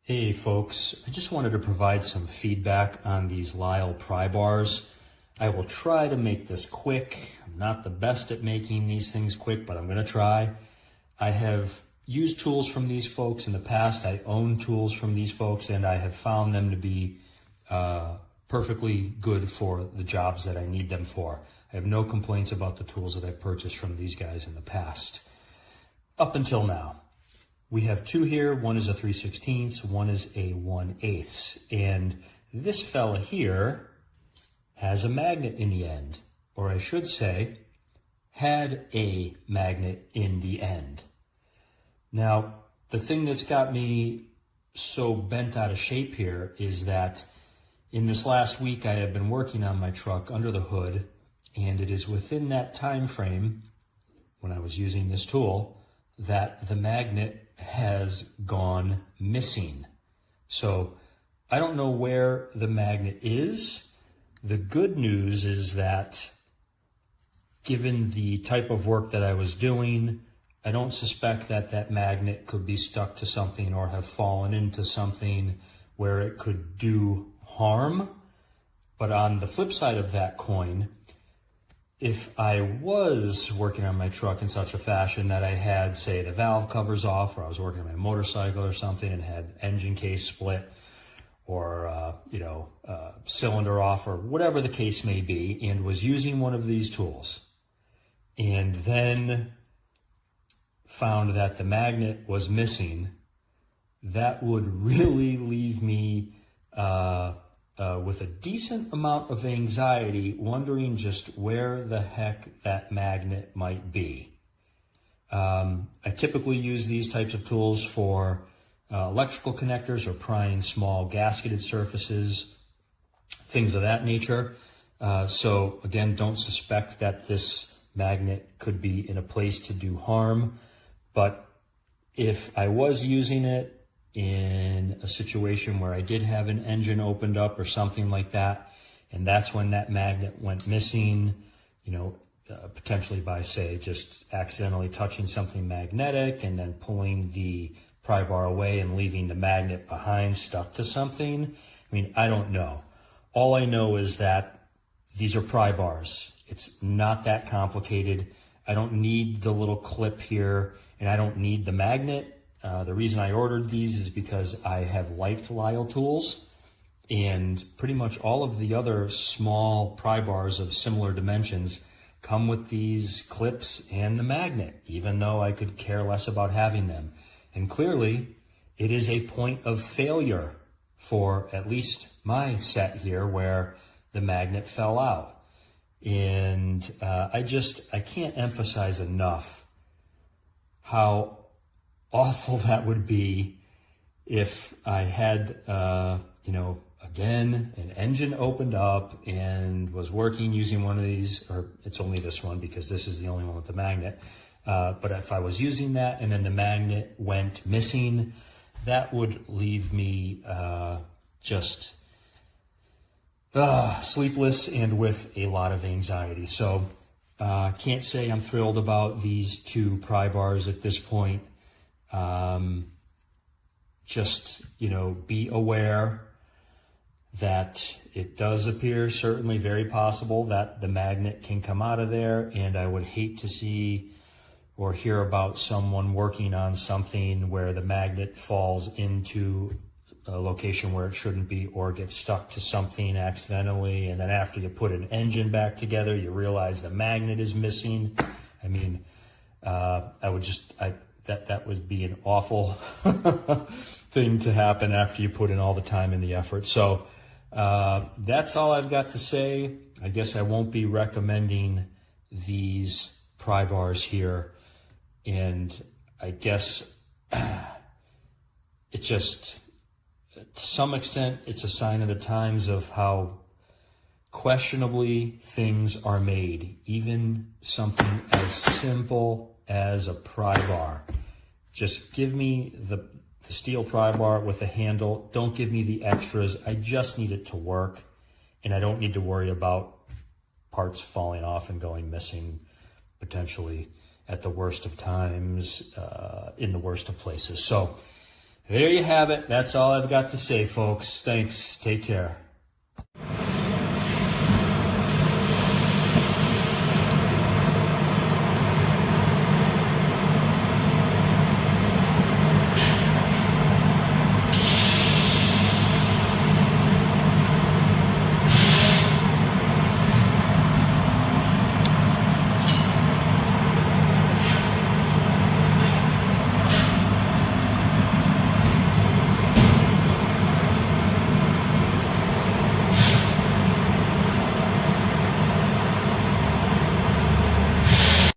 Hey folks, I just wanted to provide some feedback on these Lisle pry bars. I will try to make this quick. I'm not the best at making these things quick, but I'm going to try. I have used tools from these folks in the past. I own tools from these folks, and I have found them to be perfectly good for the jobs that I need them for. I have no complaints about the tools that I've purchased from these guys in the past, up until now. We have two here. One is a 3/16, one is a 1/8. And this fella here has a magnet in the end, or I should say, had a magnet in the end. Now, the thing that's got me so bent out of shape here is that in this last week, I have been working on my truck under the hood, and it is within that time frame when I was using this tool that the magnet has gone missing. So I don't know where the magnet is. The good news is that given the type of work that I was doing, I don't suspect that that magnet could be stuck to something or have fallen into something where it could do harm. But on the flip side of that coin, if I was working on my truck in such a fashion that I had, say, the valve covers off, or I was working on my motorcycle or something and had engine case split, or cylinder off, or whatever the case may be, and was using one of these tools, and then found that the magnet was missing, that would really leave me with a decent amount of anxiety, wondering just where the heck that magnet might be. I typically use these types of tools for electrical connectors or prying small gasketed surfaces, things of that nature. So again, don't suspect that this magnet could be in a place to do harm. But if I was using it in a situation where I did have an engine opened up or something like that, and that's when that magnet went missing, potentially by, say, just accidentally touching something magnetic and then pulling the pry bar away and leaving the magnet behind stuck to something. I don't know. All I know is that these are pry bars. It's not that complicated. I don't need the little clip here, and I don't need the magnet. The reason I ordered these is because I have liked Lisle tools, and pretty much all of the other small pry bars of similar dimensions come with these clips and the magnet, even though I could care less about having them. And clearly, it is a point of failure for at least my set here where the magnet fell out. And I can't emphasize enough how awful that would be if I had, again, an engine opened up and was working using one of these, or it's only this one because this is the only one with the magnet. But if I was using that and then the magnet went missing, that would leave me just sleepless and with a lot of anxiety. So can't say I'm thrilled about these two pry bars at this point. Be aware that it does appear certainly very possible that the magnet can come out of there, and I would hate to see or hear about someone working on something where the magnet falls into a location where it shouldn't be or gets stuck to something accidentally, and then after you put an engine back together, you realize the magnet is missing. That would be an awful thing to happen after you put in all the time and the effort. So that's all I've got to say. I guess I won't be recommending these pry bars here. And I guess it just, to some extent, it's a sign of the times of how questionably things are made. Even something as simple as a pry bar. Just give me the steel pry bar with a handle. Don't give me the extras. I just need it to work, and I don't need to worry about parts falling off and going missing potentially at the worst of times, in the worst of places. So there you have it. That's all I've got to say, folks. Thanks. Take care.